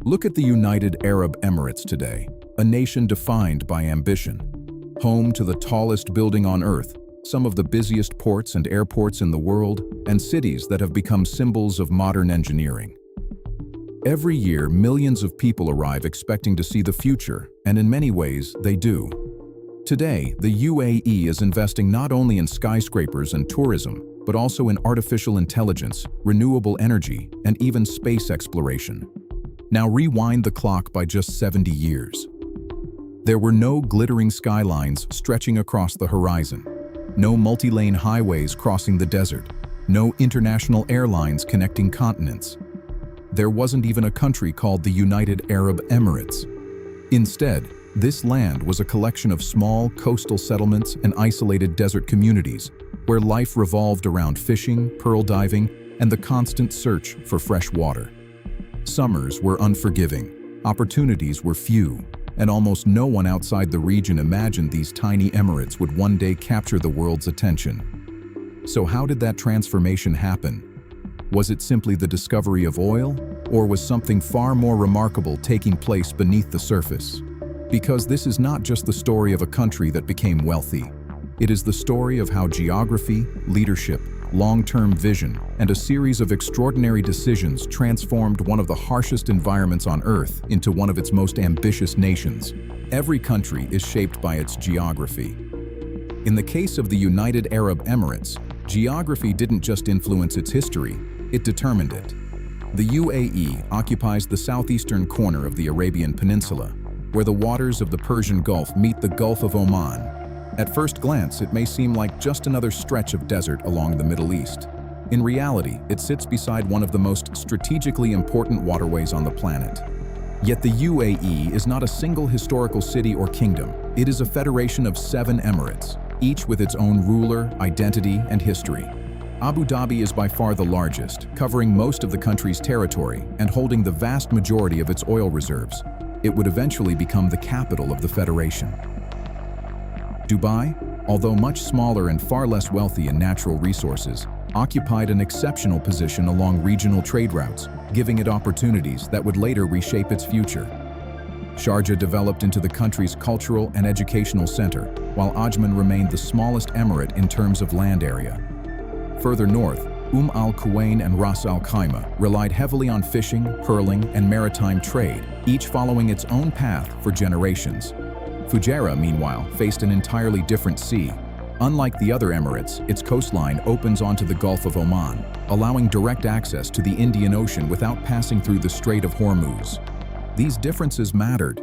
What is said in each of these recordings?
Look at the United Arab Emirates today, a nation defined by ambition. Home to the tallest building on Earth, some of the busiest ports and airports in the world, and cities that have become symbols of modern engineering. Every year, millions of people arrive expecting to see the future, and in many ways, they do. Today, the UAE is investing not only in skyscrapers and tourism, but also in artificial intelligence, renewable energy, and even space exploration. Now rewind the clock by just 70 years. There were no glittering skylines stretching across the horizon, no multi-lane highways crossing the desert, no international airlines connecting continents. There wasn't even a country called the United Arab Emirates. Instead, this land was a collection of small coastal settlements and isolated desert communities where life revolved around fishing, pearl diving, and the constant search for fresh water. Summers were unforgiving, opportunities were few, and almost no one outside the region imagined these tiny emirates would one day capture the world's attention. So how did that transformation happen? Was it simply the discovery of oil, or was something far more remarkable taking place beneath the surface? Because this is not just the story of a country that became wealthy. It is the story of how geography, leadership, long-term vision, and a series of extraordinary decisions transformed one of the harshest environments on Earth into one of its most ambitious nations. Every country is shaped by its geography. In the case of the United Arab Emirates, geography didn't just influence its history, it determined it. The UAE occupies the southeastern corner of the Arabian Peninsula, where the waters of the Persian Gulf meet the Gulf of Oman. At first glance, it may seem like just another stretch of desert along the Middle East. In reality, it sits beside one of the most strategically important waterways on the planet. Yet the UAE is not a single historical city or kingdom. It is a federation of 7 emirates, each with its own ruler, identity, and history. Abu Dhabi is by far the largest, covering most of the country's territory and holding the vast majority of its oil reserves. It would eventually become the capital of the federation. Dubai, although much smaller and far less wealthy in natural resources, occupied an exceptional position along regional trade routes, giving it opportunities that would later reshape its future. Sharjah developed into the country's cultural and educational center, while Ajman remained the smallest emirate in terms of land area. Further north, Al-Quwain and Ras Al Khaimah relied heavily on fishing, pearling, and maritime trade, each following its own path for generations. Fujairah, meanwhile, faced an entirely different sea. Unlike the other emirates, its coastline opens onto the Gulf of Oman, allowing direct access to the Indian Ocean without passing through the Strait of Hormuz. These differences mattered,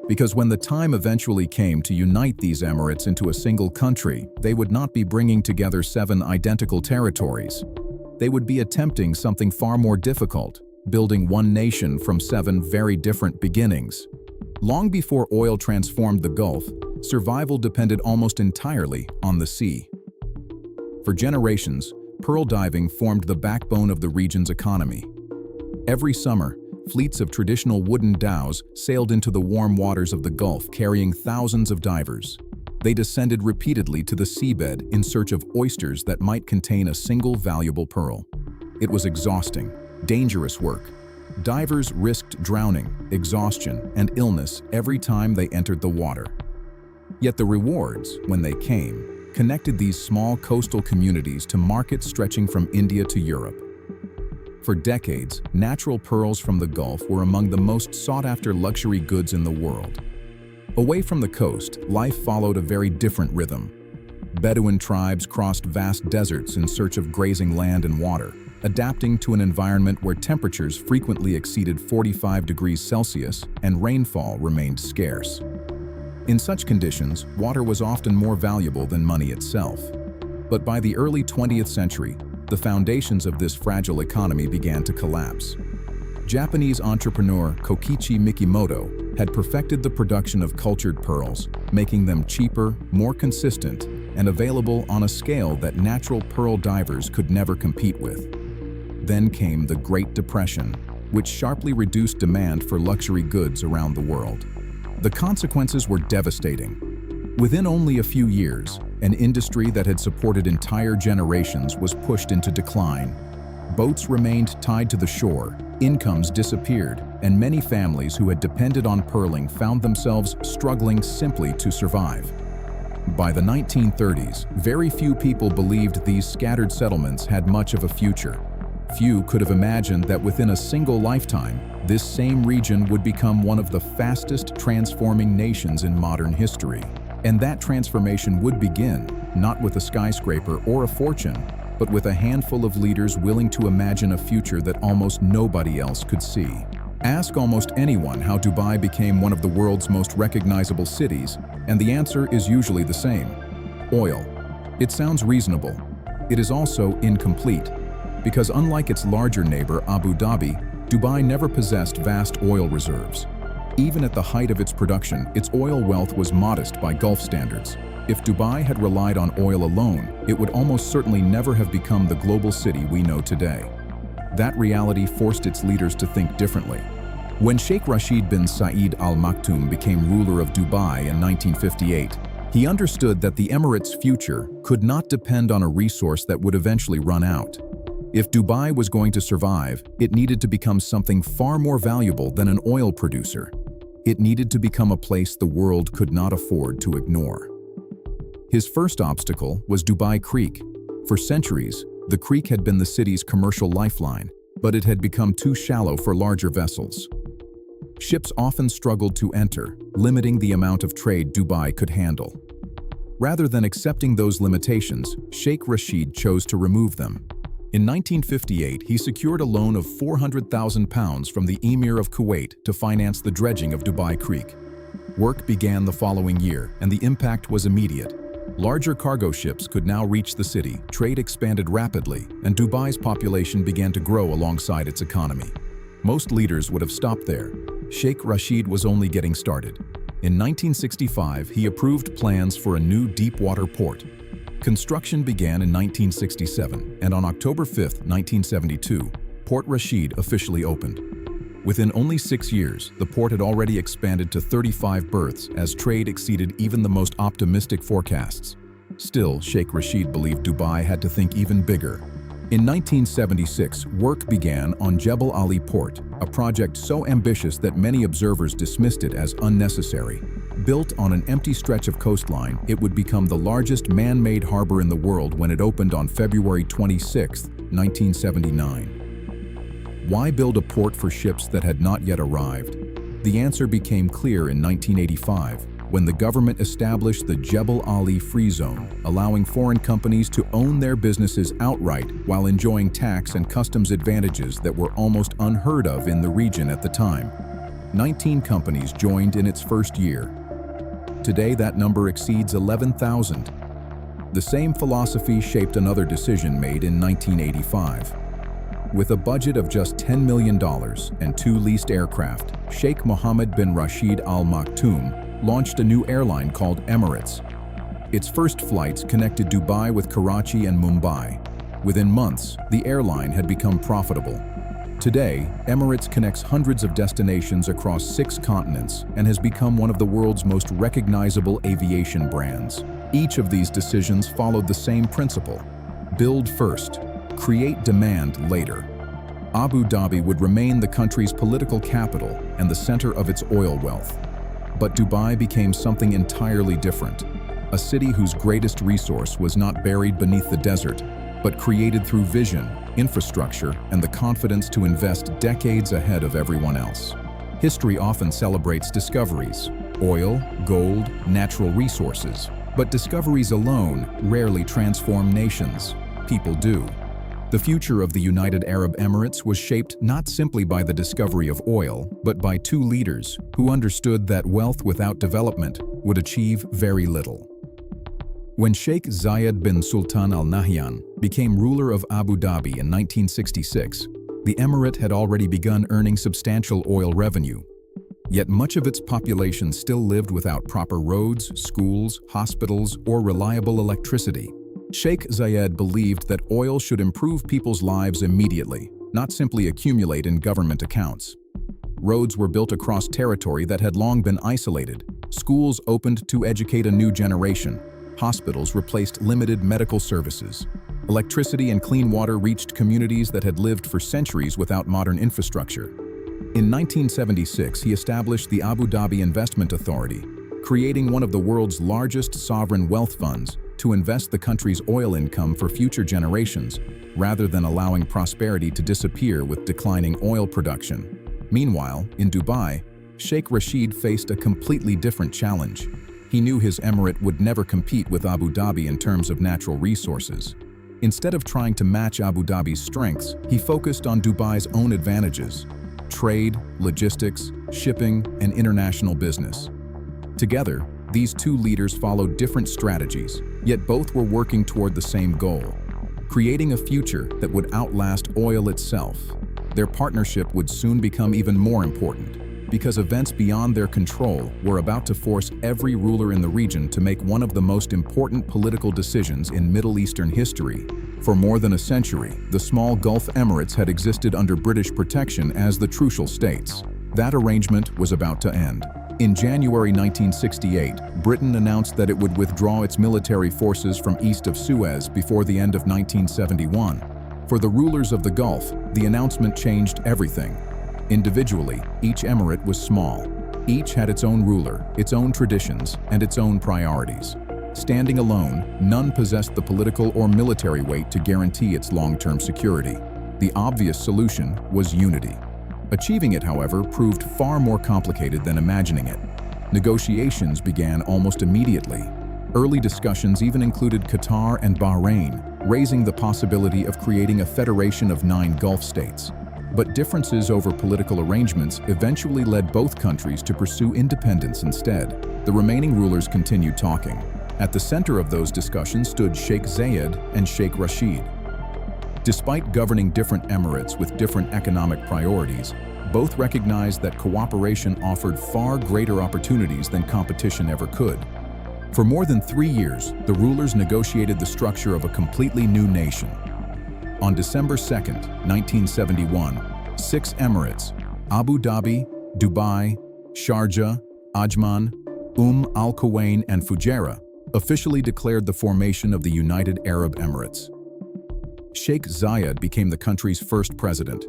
because when the time eventually came to unite these emirates into a single country, they would not be bringing together 7 identical territories. They would be attempting something far more difficult, building one nation from 7 very different beginnings. Long before oil transformed the Gulf, survival depended almost entirely on the sea. For generations, pearl diving formed the backbone of the region's economy. Every summer, fleets of traditional wooden dhows sailed into the warm waters of the Gulf carrying thousands of divers. They descended repeatedly to the seabed in search of oysters that might contain a single valuable pearl. It was exhausting, dangerous work. Divers risked drowning, exhaustion, and illness every time they entered the water. Yet the rewards, when they came, connected these small coastal communities to markets stretching from India to Europe. For decades, natural pearls from the Gulf were among the most sought-after luxury goods in the world. Away from the coast, life followed a very different rhythm. Bedouin tribes crossed vast deserts in search of grazing land and water, adapting to an environment where temperatures frequently exceeded 45 degrees Celsius and rainfall remained scarce. In such conditions, water was often more valuable than money itself. But by the early 20th century, the foundations of this fragile economy began to collapse. Japanese entrepreneur Kokichi Mikimoto had perfected the production of cultured pearls, making them cheaper, more consistent, and available on a scale that natural pearl divers could never compete with. Then came the Great Depression, which sharply reduced demand for luxury goods around the world. The consequences were devastating. Within only a few years, an industry that had supported entire generations was pushed into decline. Boats remained tied to the shore, incomes disappeared, and many families who had depended on pearling found themselves struggling simply to survive. By the 1930s, very few people believed these scattered settlements had much of a future. Few could have imagined that within a single lifetime, this same region would become one of the fastest transforming nations in modern history. And that transformation would begin, not with a skyscraper or a fortune, but with a handful of leaders willing to imagine a future that almost nobody else could see. Ask almost anyone how Dubai became one of the world's most recognizable cities, and the answer is usually the same: oil. It sounds reasonable. It is also incomplete, because unlike its larger neighbor Abu Dhabi, Dubai never possessed vast oil reserves. Even at the height of its production, its oil wealth was modest by Gulf standards. If Dubai had relied on oil alone, it would almost certainly never have become the global city we know today. That reality forced its leaders to think differently. When Sheikh Rashid bin Zayed Al Maktoum became ruler of Dubai in 1958, he understood that the Emirates' future could not depend on a resource that would eventually run out. If Dubai was going to survive, it needed to become something far more valuable than an oil producer. It needed to become a place the world could not afford to ignore. His first obstacle was Dubai Creek. For centuries, the creek had been the city's commercial lifeline, but it had become too shallow for larger vessels. Ships often struggled to enter, limiting the amount of trade Dubai could handle. Rather than accepting those limitations, Sheikh Rashid chose to remove them. In 1958, he secured a loan of £400,000 from the Emir of Kuwait to finance the dredging of Dubai Creek. Work began the following year, and the impact was immediate. Larger cargo ships could now reach the city, trade expanded rapidly, and Dubai's population began to grow alongside its economy. Most leaders would have stopped there. Sheikh Rashid was only getting started. In 1965, he approved plans for a new deep-water port. Construction began in 1967, and on October 5, 1972, Port Rashid officially opened. Within only 6 years, the port had already expanded to 35 berths as trade exceeded even the most optimistic forecasts. Still, Sheikh Rashid believed Dubai had to think even bigger. In 1976, work began on Jebel Ali Port, a project so ambitious that many observers dismissed it as unnecessary. Built on an empty stretch of coastline, it would become the largest man-made harbor in the world when it opened on February 26, 1979. Why build a port for ships that had not yet arrived? The answer became clear in 1985, when the government established the Jebel Ali Free Zone, allowing foreign companies to own their businesses outright while enjoying tax and customs advantages that were almost unheard of in the region at the time. 19 companies joined in its first year. Today, that number exceeds 11,000. The same philosophy shaped another decision made in 1985. With a budget of just $10 million and 2 leased aircraft, Sheikh Mohammed bin Rashid Al Maktoum launched a new airline called Emirates. Its first flights connected Dubai with Karachi and Mumbai. Within months, the airline had become profitable. Today, Emirates connects hundreds of destinations across 6 continents and has become one of the world's most recognizable aviation brands. Each of these decisions followed the same principle: build first, create demand later. Abu Dhabi would remain the country's political capital and the center of its oil wealth. But Dubai became something entirely different, a city whose greatest resource was not buried beneath the desert, but created through vision, infrastructure, and the confidence to invest decades ahead of everyone else. History often celebrates discoveries: oil, gold, natural resources. But discoveries alone rarely transform nations. People do. The future of the United Arab Emirates was shaped not simply by the discovery of oil, but by 2 leaders who understood that wealth without development would achieve very little. When Sheikh Zayed bin Sultan Al Nahyan became ruler of Abu Dhabi in 1966, the emirate had already begun earning substantial oil revenue. Yet much of its population still lived without proper roads, schools, hospitals, or reliable electricity. Sheikh Zayed believed that oil should improve people's lives immediately, not simply accumulate in government accounts. Roads were built across territory that had long been isolated. Schools opened to educate a new generation. Hospitals replaced limited medical services. Electricity and clean water reached communities that had lived for centuries without modern infrastructure. In 1976, he established the Abu Dhabi Investment Authority, creating one of the world's largest sovereign wealth funds to invest the country's oil income for future generations, rather than allowing prosperity to disappear with declining oil production. Meanwhile, in Dubai, Sheikh Rashid faced a completely different challenge. He knew his emirate would never compete with Abu Dhabi in terms of natural resources. Instead of trying to match Abu Dhabi's strengths, he focused on Dubai's own advantages: trade, logistics, shipping, and international business. Together, these two leaders followed different strategies, yet both were working toward the same goal: creating a future that would outlast oil itself. Their partnership would soon become even more important, because events beyond their control were about to force every ruler in the region to make one of the most important political decisions in Middle Eastern history. For more than a century, the small Gulf Emirates had existed under British protection as the trucial states. That arrangement was about to end. In January 1968, Britain announced that it would withdraw its military forces from east of Suez before the end of 1971. For the rulers of the Gulf, the announcement changed everything. Individually, each emirate was small. Each had its own ruler, its own traditions, and its own priorities. Standing alone, none possessed the political or military weight to guarantee its long-term security. The obvious solution was unity. Achieving it, however, proved far more complicated than imagining it. Negotiations began almost immediately. Early discussions even included Qatar and Bahrain, raising the possibility of creating a federation of 9 Gulf states. But differences over political arrangements eventually led both countries to pursue independence instead. The remaining rulers continued talking. At the center of those discussions stood Sheikh Zayed and Sheikh Rashid. Despite governing different emirates with different economic priorities, both recognized that cooperation offered far greater opportunities than competition ever could. For more than 3 years, the rulers negotiated the structure of a completely new nation. On December 2, 1971, 6 emirates, Abu Dhabi, Dubai, Sharjah, Ajman, Al-Quwain, and Fujairah, officially declared the formation of the United Arab Emirates. Sheikh Zayed became the country's first president.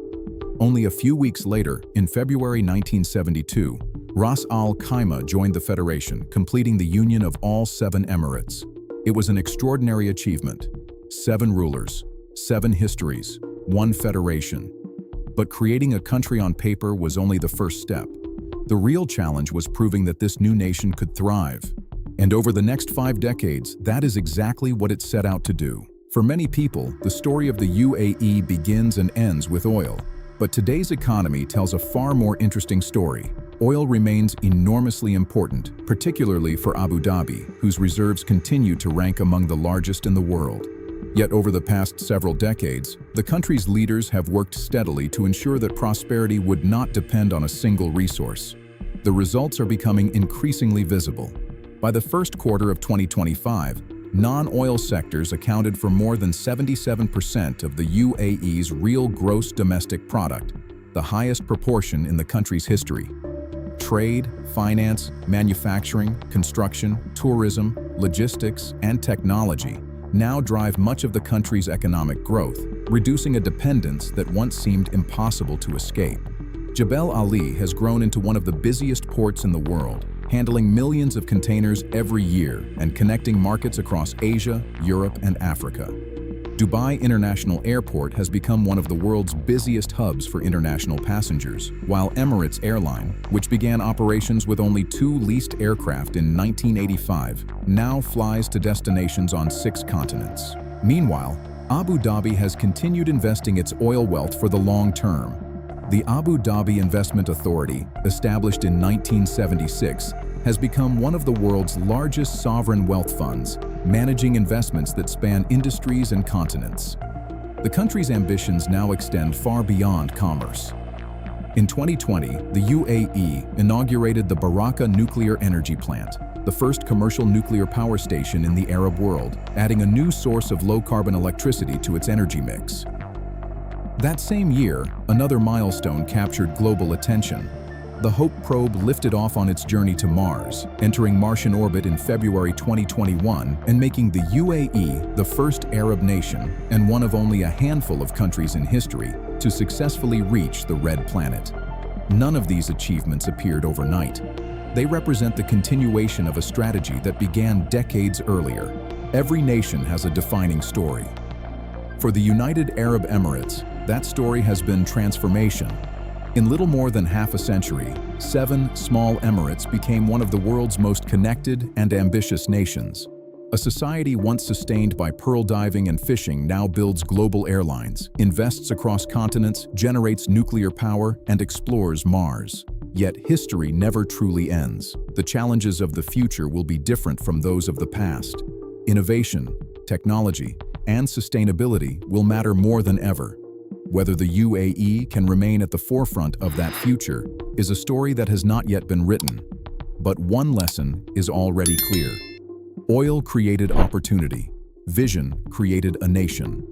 Only a few weeks later, in February 1972, Ras Al Khaimah joined the federation, completing the union of all 7 emirates. It was an extraordinary achievement. 7 rulers, 7 histories, 1 federation. But creating a country on paper was only the first step. The real challenge was proving that this new nation could thrive. And over the next 5 decades, that is exactly what it set out to do. For many people, the story of the UAE begins and ends with oil. But today's economy tells a far more interesting story. Oil remains enormously important, particularly for Abu Dhabi, whose reserves continue to rank among the largest in the world. Yet over the past several decades, the country's leaders have worked steadily to ensure that prosperity would not depend on a single resource. The results are becoming increasingly visible. By the first quarter of 2025, non-oil sectors accounted for more than 77% of the UAE's real gross domestic product, the highest proportion in the country's history. Trade, finance, manufacturing, construction, tourism, logistics, and technology now drive much of the country's economic growth, reducing a dependence that once seemed impossible to escape. Jebel Ali has grown into one of the busiest ports in the world, handling millions of containers every year and connecting markets across Asia, Europe, and Africa. Dubai International Airport has become one of the world's busiest hubs for international passengers, while Emirates Airline, which began operations with only 2 leased aircraft in 1985, now flies to destinations on 6 continents. Meanwhile, Abu Dhabi has continued investing its oil wealth for the long term. The Abu Dhabi Investment Authority, established in 1976, has become one of the world's largest sovereign wealth funds, managing investments that span industries and continents. The country's ambitions now extend far beyond commerce. In 2020, the UAE inaugurated the Barakah nuclear energy plant, the first commercial nuclear power station in the Arab world, adding a new source of low-carbon electricity to its energy mix. That same year, another milestone captured global attention. The Hope probe lifted off on its journey to Mars, entering Martian orbit in February 2021 and making the UAE the first Arab nation and one of only a handful of countries in history to successfully reach the Red Planet. None of these achievements appeared overnight. They represent the continuation of a strategy that began decades earlier. Every nation has a defining story. For the United Arab Emirates, that story has been transformation. In little more than half a century, 7 small emirates became one of the world's most connected and ambitious nations. A society once sustained by pearl diving and fishing now builds global airlines, invests across continents, generates nuclear power, and explores Mars. Yet history never truly ends. The challenges of the future will be different from those of the past. Innovation, technology, and sustainability will matter more than ever. Whether the UAE can remain at the forefront of that future is a story that has not yet been written. But one lesson is already clear. Oil created opportunity. Vision created a nation.